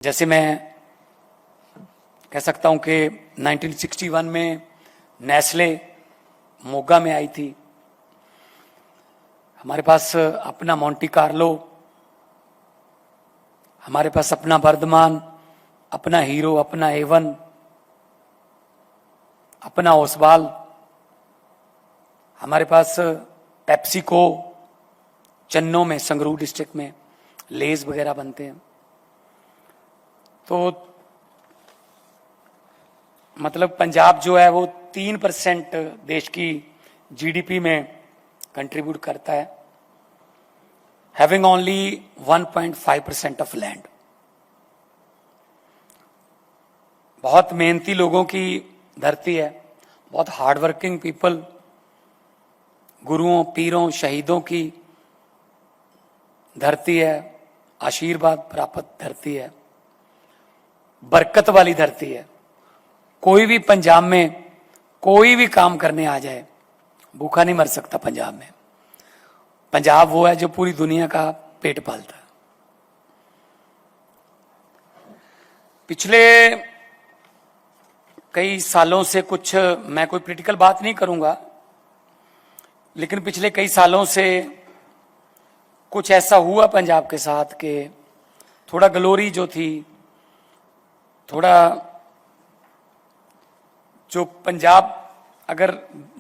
जैसे मैं कह सकता हूं कि 1961 में नेस्ले मोगा में आई थी। हमारे पास अपना मोंटी कार्लो, हमारे पास अपना वर्धमान, अपना हीरो, अपना एवन, अपना ओसवाल, हमारे पास पेप्सिको, चन्नों में संगरूर डिस्ट्रिक्ट में लेज वगैरह बनते हैं। तो मतलब पंजाब जो है वो 3% देश की जीडीपी में कंट्रीब्यूट करता है, हैविंग ओनली 1.5% ऑफ लैंड। बहुत मेहनती लोगों की धरती है, बहुत हार्डवर्किंग पीपल, गुरुओं, पीरों, शहीदों की धरती है, आशीर्वाद प्राप्त धरती है, बरकत वाली धरती है। कोई भी पंजाब में कोई भी काम करने आ जाए, भूखा नहीं मर सकता पंजाब में। पंजाब वो है जो पूरी दुनिया का पेट पालता है। पिछले कई सालों से कुछ, मैं कोई पॉलिटिकल बात नहीं करूंगा, लेकिन पिछले कई सालों से कुछ ऐसा हुआ पंजाब के साथ कि थोड़ा ग्लोरी जो थी, थोड़ा जो पंजाब, अगर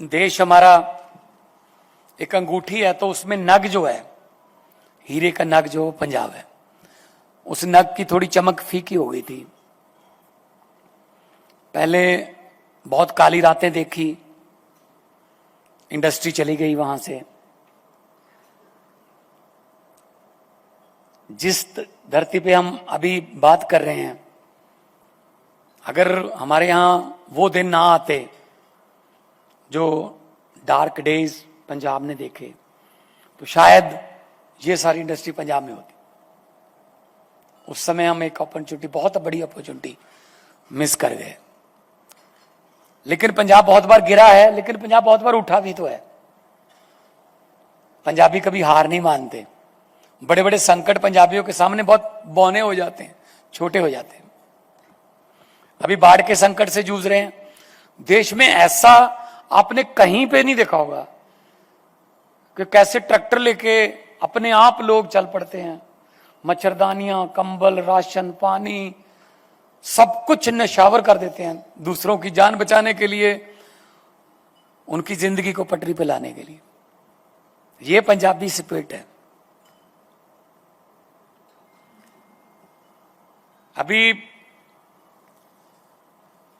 देश हमारा एक अंगूठी है तो उसमें नग जो है, हीरे का नग जो पंजाब है, उस नग की थोड़ी चमक फीकी हो गई थी। पहले बहुत काली रातें देखी, इंडस्ट्री चली गई वहां से। जिस धरती पे हम अभी बात कर रहे हैं, अगर हमारे यहां वो दिन ना आते जो डार्क डेज पंजाब ने देखे, तो शायद ये सारी इंडस्ट्री पंजाब में होती। उस समय हम एक अपॉर्चुनिटी, बहुत बड़ी अपॉर्चुनिटी मिस कर गए। लेकिन पंजाब बहुत बार गिरा है, लेकिन पंजाब बहुत बार उठा भी तो है। पंजाबी कभी हार नहीं मानते। बड़े बड़े संकट पंजाबियों के सामने बहुत बौने हो जाते हैं, छोटे हो जाते हैं। अभी बाढ़ के संकट से जूझ रहे हैं। देश में ऐसा आपने कहीं पे नहीं देखा होगा कि कैसे ट्रैक्टर लेके अपने आप लोग चल पड़ते हैं। मच्छरदानियां, कंबल, राशन, पानी, सब कुछ नशावर कर देते हैं दूसरों की जान बचाने के लिए, उनकी जिंदगी को पटरी पे लाने के लिए। ये पंजाबी स्पिरिट है। अभी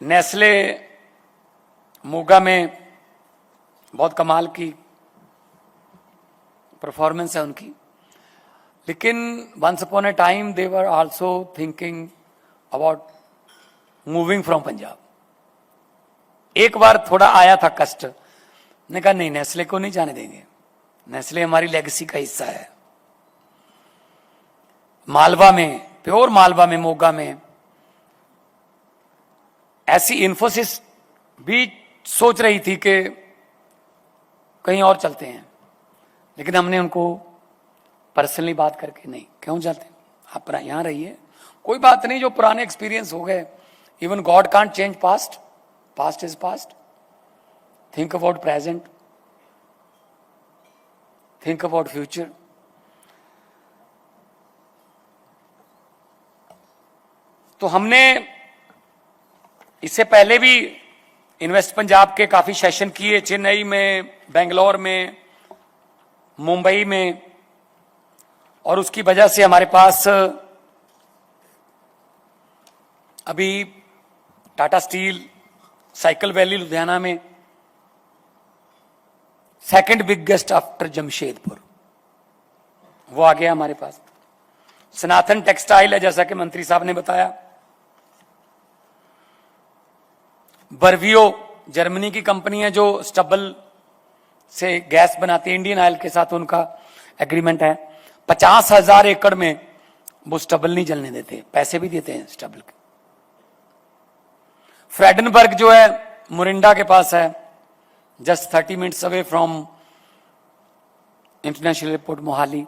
नेस्ले मोगा में बहुत कमाल की परफॉर्मेंस है उनकी, लेकिन once upon a time they were also thinking about moving from Punjab. एक बार थोड़ा आया था कष्ट, ने कहा नहीं, नेस्ले को नहीं जाने देंगे, नेस्ले हमारी लेगेसी का हिस्सा है। मालवा में, प्योर मालवा में, मोगा में ऐसी इन्फोसिस भी सोच रही थी कि कहीं और चलते हैं, लेकिन हमने उनको पर्सनली बात करके, नहीं, क्यों जाते हैं, आप यहां रहिए, कोई बात नहीं, जो पुराने एक्सपीरियंस हो गए। Even God can't change past, past is past, think about present, think about future. तो हमने इससे पहले भी इन्वेस्ट पंजाब के काफी सेशन किए, चेन्नई में, बेंगलोर में, मुंबई में, और उसकी वजह से हमारे पास अभी Tata steel cycle valley Ludhiana में सेकंड बिगेस्ट आफ्टर जमशेदपुर, वो आ गया हमारे पास। सनातन टेक्सटाइल है, जैसा कि मंत्री साहब ने बताया। बर्वियो जर्मनी की कंपनी है जो स्टबल से गैस बनाती है, इंडियन ऑयल के साथ उनका एग्रीमेंट है। 50,000 एकड़ में वो स्टबल नहीं जलने देते, पैसे भी देते हैं स्टबल के। फ्रेडनबर्ग जो है मोरिंडा के पास है, just 30 minutes away from international airport Mohali.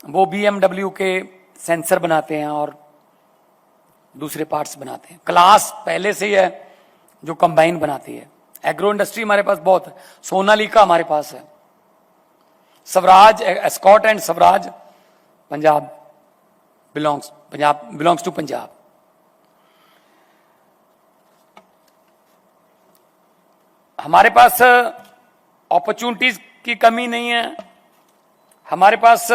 वो BMW के सेंसर बनाते हैं और दूसरे पार्ट्स बनाते हैं। क्लास पहले से ही है जो कंबाइन बनाती है। एग्रो इंडस्ट्री हमारे पास बहुत है, सोनालिका हमारे पास है, Swaraj, Escort and Swaraj Punjab belongs to Punjab. हमारे पास अपॉर्चुनिटीज की कमी नहीं है, हमारे पास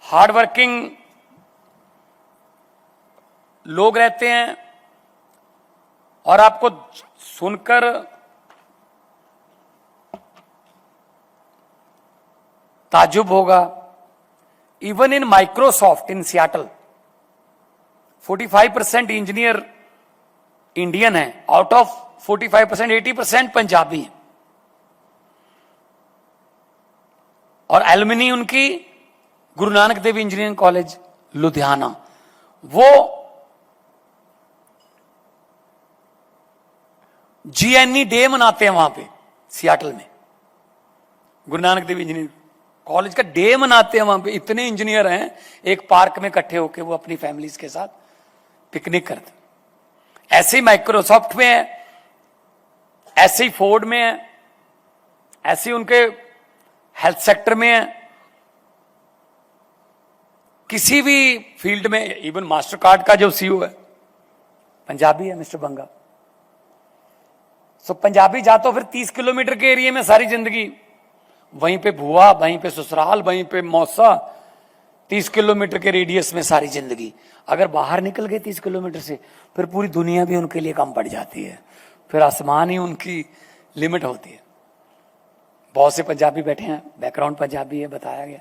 हार्ड वर्किंग लोग रहते हैं। और आपको सुनकर ताजुब होगा, even in Microsoft in Seattle 45% engineer Indian है, आउट ऑफ 45% 80% पंजाबी हैं। और एलुमनी उनकी गुरु नानक देव इंजीनियरिंग कॉलेज लुधियाना, वो जीएनई डे मनाते हैं वहां पे सियाटल में, गुरु नानक देव इंजीनियरिंग कॉलेज का डे मनाते हैं वहां पे। इतने इंजीनियर हैं, एक पार्क में इकट्ठे होकर वो अपनी फैमिलीज के साथ पिकनिक करते। ऐसे ही माइक्रोसॉफ्ट में है, ऐसे ही फोर्ड में है, ऐसे ही उनके हेल्थ सेक्टर में है, किसी भी फील्ड में। इवन मास्टर कार्ड का जो सीईओ है पंजाबी है, मिस्टर बंगा। सो पंजाबी जा तो फिर 30 किलोमीटर के एरिया में सारी जिंदगी, वहीं पे भुआ, वहीं पे ससुराल, वहीं पे मौसा, 30 किलोमीटर के रेडियस में सारी जिंदगी। अगर बाहर निकल गए 30 किलोमीटर से, फिर पूरी दुनिया भी उनके लिए कम पड़ जाती है, फिर आसमान ही उनकी लिमिट होती है। बहुत से पंजाबी बैठे हैं, बैकग्राउंड पंजाबी है, बताया गया।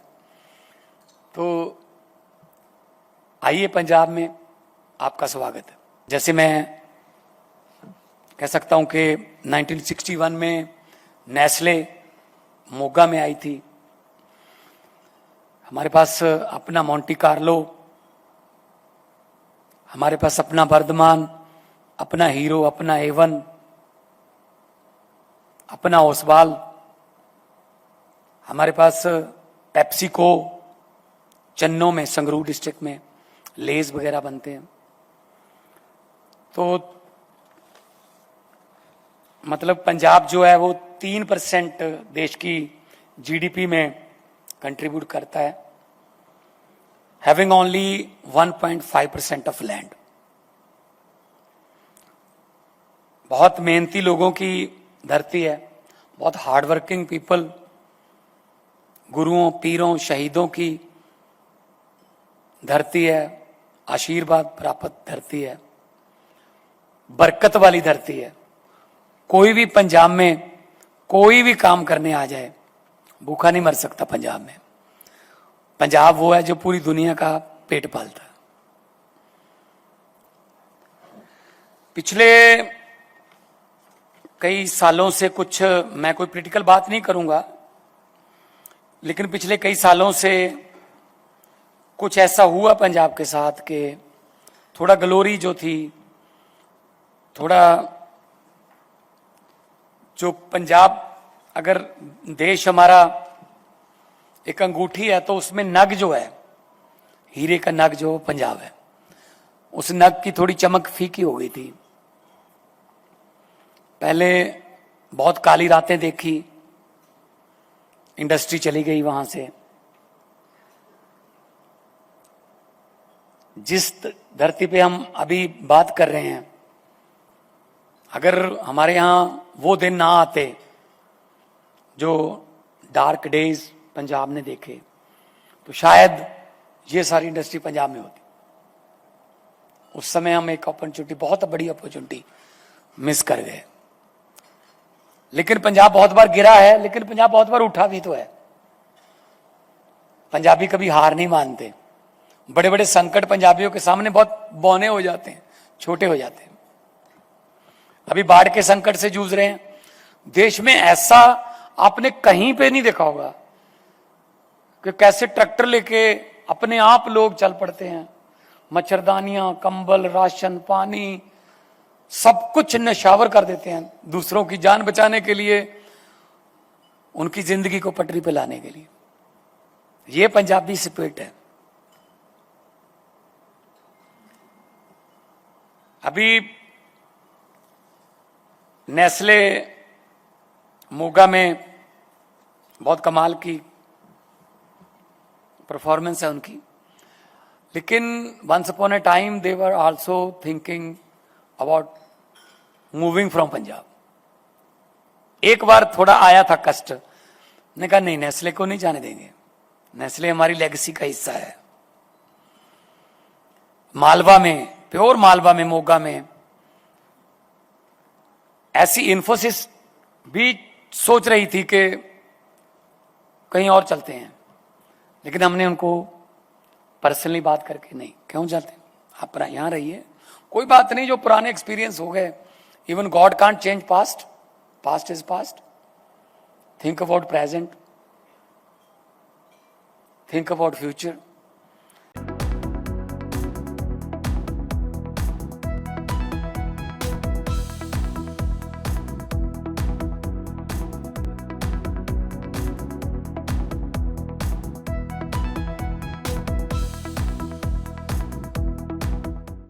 तो आइए, पंजाब में आपका स्वागत है। जैसे मैं कह सकता हूं कि 1961 में नेस्ले मोगा में आई थी। हमारे पास अपना मोंटी कार्लो, हमारे पास अपना वर्धमान, अपना हीरो, अपना एवन, अपना ओसवाल, हमारे पास पेप्सिको, चन्नो में, संगरूर डिस्ट्रिक्ट में लेज वगैरह बनते हैं। तो मतलब पंजाब जो है वो 3% देश की जीडीपी में कंट्रीब्यूट करता है, हैविंग ओनली 1.5% ऑफ लैंड। बहुत मेहनती लोगों की धरती है, बहुत हार्डवर्किंग पीपल, गुरुओं, पीरों, शहीदों की धरती है, आशीर्वाद प्राप्त धरती है, बरकत वाली धरती है। कोई भी पंजाब में कोई भी काम करने आ जाए, भूखा नहीं मर सकता पंजाब में। पंजाब वो है जो पूरी दुनिया का पेट पालता है। पिछले कई सालों से, कुछ मैं कोई पॉलिटिकल बात नहीं करूंगा, लेकिन पिछले कई सालों से कुछ ऐसा हुआ पंजाब के साथ कि थोड़ा ग्लोरी जो थी, थोड़ा जो पंजाब, अगर देश हमारा एक अंगूठी है तो उसमें नग जो है, हीरे का नग जो पंजाब है, उस नग की थोड़ी चमक फीकी हो गई थी। पहले बहुत काली रातें देखी, इंडस्ट्री चली गई वहां से। जिस धरती पे हम अभी बात कर रहे हैं, अगर हमारे यहां वो दिन ना आते जो डार्क डेज पंजाब ने देखे, तो शायद ये सारी इंडस्ट्री पंजाब में होती। उस समय हम एक अपॉर्चुनिटी, बहुत बड़ी अपॉर्चुनिटी मिस कर गए। लेकिन पंजाब बहुत बार गिरा है, लेकिन पंजाब बहुत बार उठा भी तो है। पंजाबी कभी हार नहीं मानते। बड़े बड़े संकट पंजाबियों के सामने बहुत बौने हो जाते हैं, छोटे हो जाते हैं। अभी बाढ़ के संकट से जूझ रहे हैं। देश में ऐसा आपने कहीं पे नहीं देखा होगा कि कैसे ट्रैक्टर लेके अपने आप लोग चल पड़ते हैं, मच्छरदानियां, कंबल, राशन, पानी, सब कुछ नशावर कर देते हैं दूसरों की जान बचाने के लिए, उनकी जिंदगी को पटरी पे लाने के लिए। ये पंजाबी स्पिरिट है। अभी नेस्ले मोगा में बहुत कमाल की परफॉर्मेंस है उनकी, लेकिन once upon a time they were also thinking about moving from Punjab. एक बार थोड़ा आया था कष्ट, ने कहा नहीं, नेस्ले को नहीं जाने देंगे, नेस्ले हमारी लेगेसी का हिस्सा है। मालवा में, प्योर मालवा में, मोगा में ऐसी इन्फोसिस भी सोच रही थी कि कहीं और चलते हैं, लेकिन हमने उनको पर्सनली बात करके, नहीं, क्यों जाते, आप यहां रहिए, कोई बात नहीं, जो पुराने एक्सपीरियंस हो गए, even God can't change past, past is past, think about present, think about future.